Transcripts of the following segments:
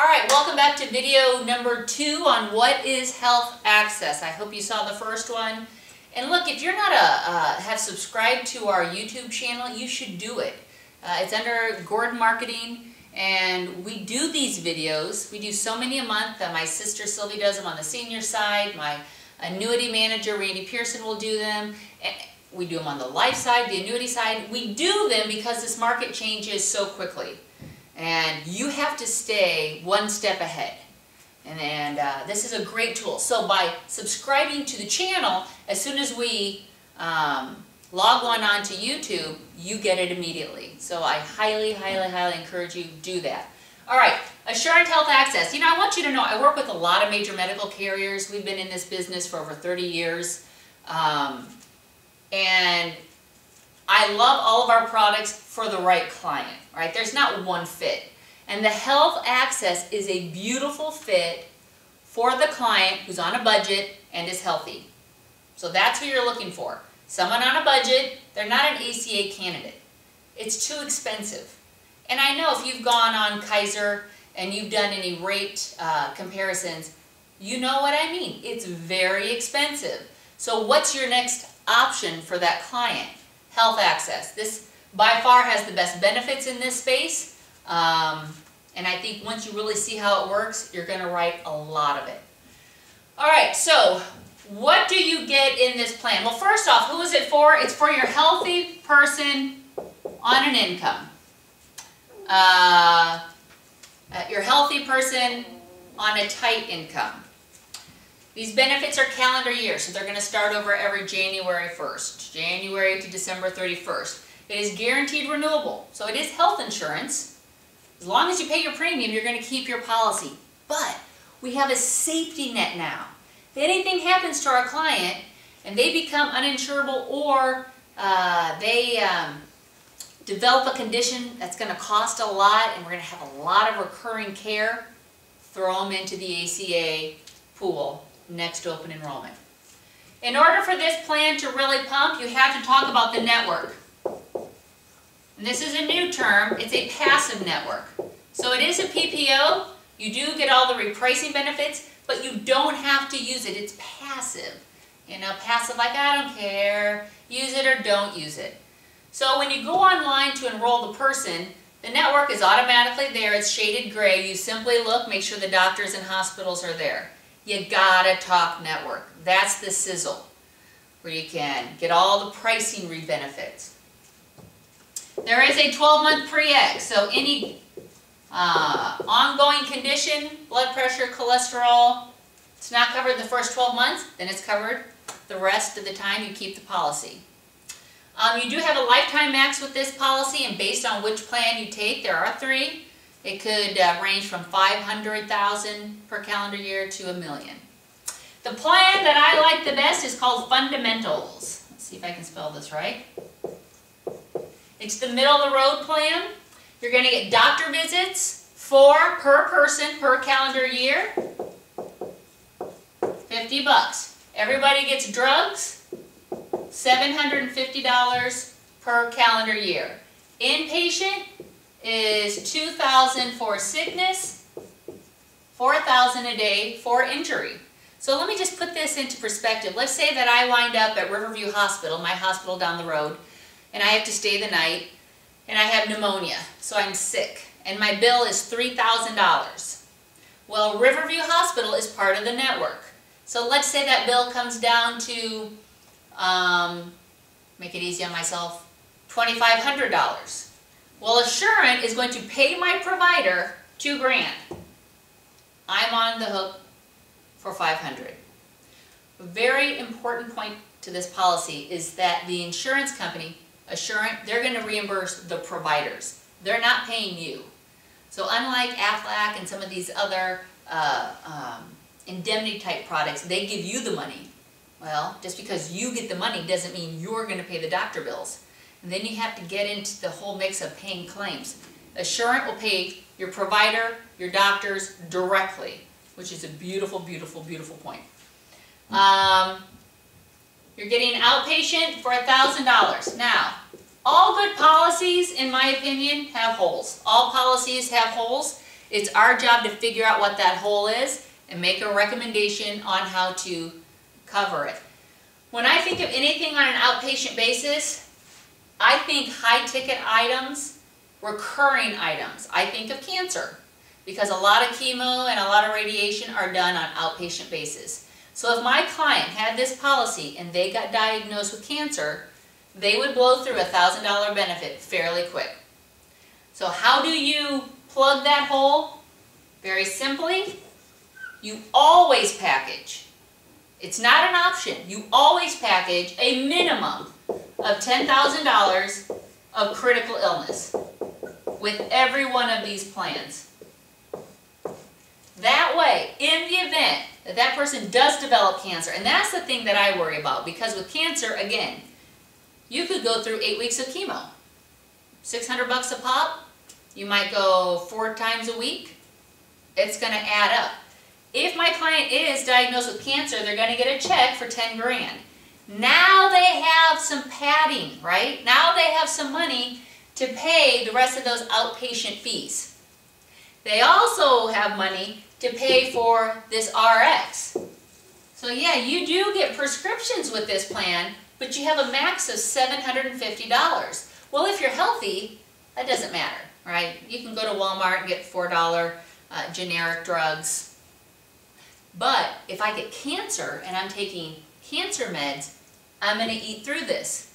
Alright, welcome back to video number 2 on what is health access. I hope you saw the first one. And look, if you're not have subscribed to our YouTube channel, you should do it. It's under Gordon Marketing, and we do these videos. We do so many a month. My sister Sylvie does them on the senior side. My annuity manager, Randy Pearson, will do them. And we do them on the life side, the annuity side. We do them because this market changes so quickly. And you have to stay one step ahead. And this is a great tool. So by subscribing to the channel, as soon as we log on to YouTube, you get it immediately. So I highly encourage you to do that. All right, Assurant Health Access. You know, I want you to know I work with a lot of major medical carriers. We've been in this business for over 30 years. And I love all of our products for the right client, right? There's not one fit. And the health access is a beautiful fit for the client who's on a budget and is healthy. So that's who you're looking for. Someone on a budget, they're not an ACA candidate. It's too expensive. And I know if you've gone on Kaiser and you've done any rate comparisons, you know what I mean. It's very expensive. So what's your next option for that client? Health access. This by far has the best benefits in this space, and I think once you really see how it works, you're going to write a lot of it. Alright, so what do you get in this plan? Well, first off, who is it for? It's for your healthy person on an income. Your healthy person on a tight income. These benefits are calendar year, so they're going to start over every January 1st, January to December 31st. It is guaranteed renewable, so it is health insurance. As long as you pay your premium, you're going to keep your policy. But we have a safety net now. If anything happens to our client and they become uninsurable or they develop a condition that's going to cost a lot and we're going to have a lot of recurring care, throw them into the ACA pool next to open enrollment. In order for this plan to really pump, you have to talk about the network. And this is a new term. It's a passive network. So it is a PPO. You do get all the repricing benefits, but you don't have to use it. It's passive. You know, passive like I don't care. Use it or don't use it. So when you go online to enroll the person, the network is automatically there. It's shaded gray. You simply look, make sure the doctors and hospitals are there. You gotta talk network. That's the sizzle, where you can get all the pricing benefits. There is a 12-month pre-ex, so any ongoing condition, blood pressure, cholesterol, it's not covered the first 12 months, then it's covered the rest of the time you keep the policy. You do have a lifetime max with this policy, and based on which plan you take, there are 3. It could range from $500,000 per calendar year to $1 million. The plan that I like the best is called Fundamentals. Let's see if I can spell this right. It's the middle of the road plan. You're going to get doctor visits, 4 per person per calendar year, $50. Everybody gets drugs, $750 per calendar year. Inpatient is $2,000 for sickness, $4,000 a day for injury. So let me just put this into perspective. Let's say that I wind up at Riverview Hospital, my hospital down the road, and I have to stay the night, and I have pneumonia, so I'm sick, and my bill is $3,000. Well, Riverview Hospital is part of the network. So let's say that bill comes down to, make it easy on myself, $2,500. Well, Assurant is going to pay my provider $2 grand. I'm on the hook for $500. A very important point to this policy is that the insurance company, Assurant, they're going to reimburse the providers. They're not paying you. So unlike Aflac and some of these other indemnity type products, they give you the money. Well, just because you get the money doesn't mean you're going to pay the doctor bills. And then you have to get into the whole mix of paying claims. Assurant will pay your provider, your doctors directly, which is a beautiful, beautiful, beautiful point. You're getting outpatient for $1,000. Now, all good policies, in my opinion, have holes. All policies have holes. It's our job to figure out what that hole is and make a recommendation on how to cover it. When I think of anything on an outpatient basis, I think high-ticket items, recurring items. I think of cancer because a lot of chemo and a lot of radiation are done on outpatient basis. So if my client had this policy and they got diagnosed with cancer, they would blow through a $1,000 benefit fairly quick. So how do you plug that hole? Very simply, you always package. It's not an option. You always package a minimum of $10,000 of critical illness with every one of these plans. That way, in the event that that person does develop cancer, and that's the thing that I worry about, because with cancer, again, you could go through 8 weeks of chemo. $600 a pop, you might go 4 times a week. It's going to add up. If my client is diagnosed with cancer, they're going to get a check for 10 grand. Now they have some padding, right? Now they have some money to pay the rest of those outpatient fees. They also have money to pay for this RX. So yeah, you do get prescriptions with this plan, but you have a max of $750. Well, if you're healthy, that doesn't matter, right? You can go to Walmart and get $4 generic drugs. But if I get cancer and I'm taking cancer meds, I'm going to eat through this.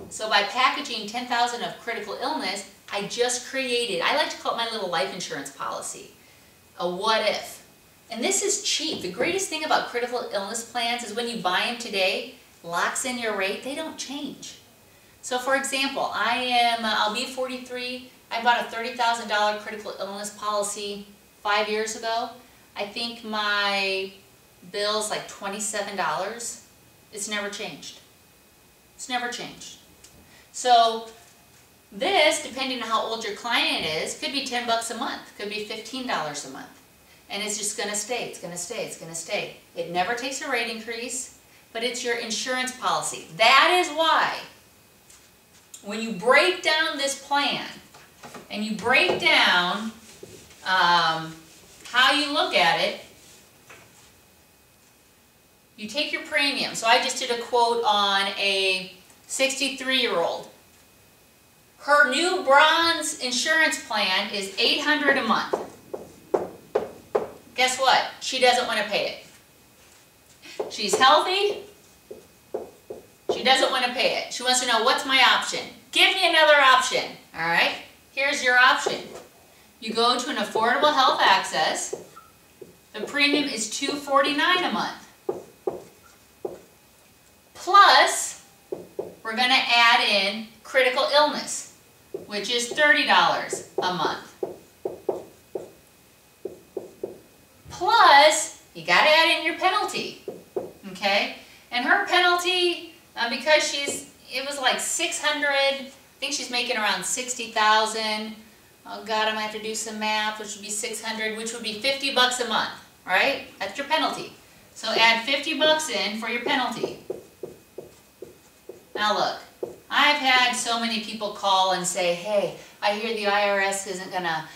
So by packaging 10,000 of critical illness, I just created, I like to call it my little life insurance policy, a what if. And this is cheap. The greatest thing about critical illness plans is when you buy them today, locks in your rate, they don't change. So for example, I'll be 43, I bought a $30,000 critical illness policy 5 years ago. I think my bill's like $27. It's never changed. It's never changed. So this, depending on how old your client is, could be 10 bucks a month, could be $15 a month. And it's just going to stay, it's going to stay, it's going to stay. It never takes a rate increase, but it's your insurance policy. That is why when you break down this plan and you break down how you look at it, you take your premium. So I just did a quote on a 63-year-old. Her new bronze insurance plan is $800 a month. Guess what? She doesn't want to pay it. She's healthy. She doesn't want to pay it. She wants to know, what's my option? Give me another option. All right? Here's your option. You go to an affordable health access. The premium is $249 a month. Plus, we're going to add in critical illness, which is $30 a month. Plus, you got to add in your penalty, okay? And her penalty, because it was like 600, I think she's making around 60,000. Oh God, I'm gonna have to do some math, which would be 600, which would be 50 bucks a month, right? That's your penalty. So add 50 bucks in for your penalty. Now look, I've had so many people call and say, hey, I hear the IRS isn't gonna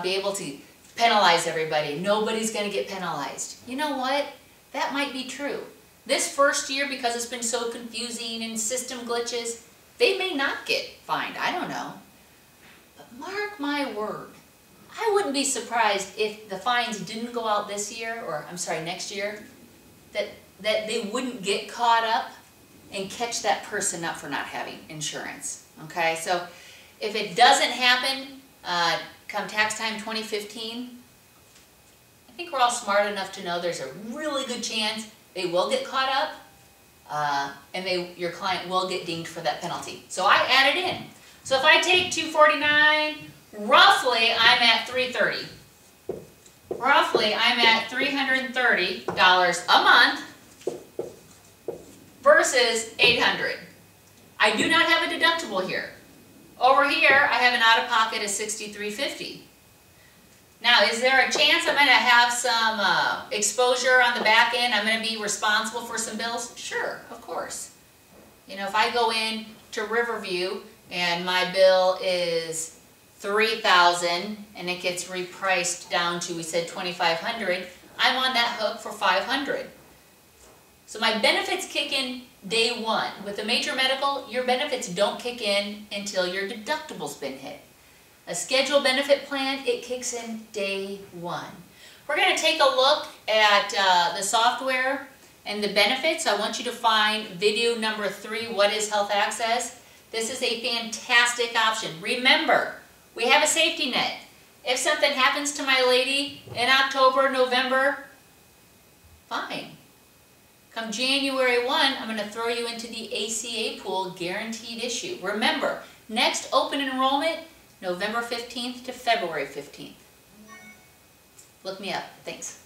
be able to penalize everybody. Nobody's gonna get penalized. You know what? That might be true. This first year, because it's been so confusing and system glitches, they may not get fined. I don't know. But mark my word, I wouldn't be surprised if the fines didn't go out this year, or I'm sorry, next year, that they wouldn't get caught up and catch that person up for not having insurance. Okay, so if it doesn't happen come tax time 2015, I think we're all smart enough to know there's a really good chance they will get caught up, and your client will get dinged for that penalty. So I added in. So if I take $249, roughly I'm at $330. Roughly I'm at $330 a month versus $800. I do not have a deductible here. Over here I have an out-of-pocket of $63.50. Now, is there a chance I'm going to have some exposure on the back end? I'm going to be responsible for some bills? Sure, of course. You know, if I go in to Riverview and my bill is $3,000 and it gets repriced down to, we said $2,500, I'm on that hook for $500. So my benefits kick in day one. With a major medical, your benefits don't kick in until your deductible's been hit. A scheduled benefit plan, it kicks in day one. We're going to take a look at the software and the benefits. I want you to find video number 3, What is Health Access? This is a fantastic option. Remember, we have a safety net. If something happens to my lady in October, November, fine. Come January 1, I'm going to throw you into the ACA pool, guaranteed issue. Remember, next open enrollment, November 15th to February 15th. Look me up. Thanks.